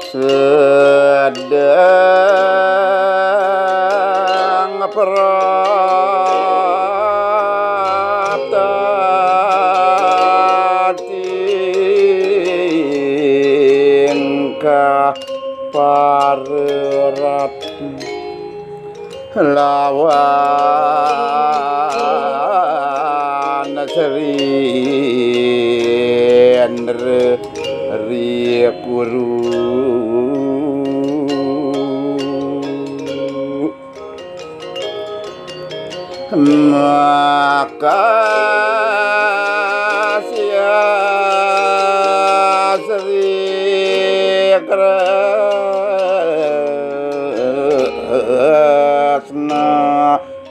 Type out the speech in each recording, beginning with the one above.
sedang tingkah para ratu lawan Sri Guru maka sia Sri Kresna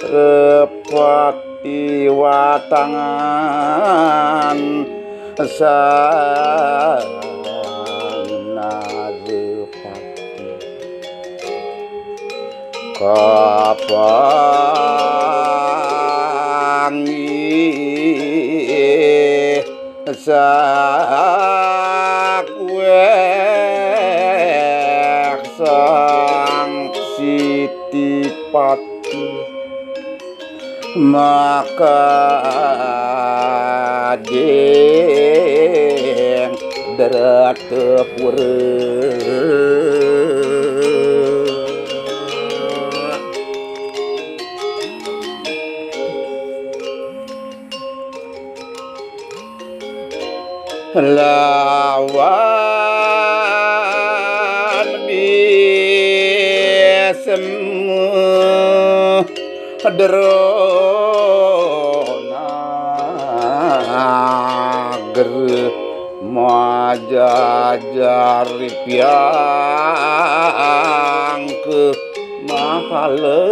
repati watangan sanarepati kapangi sakwek sang sitipati maka deng darat tepure lawan bisemu derona ger majajari piang ke mahale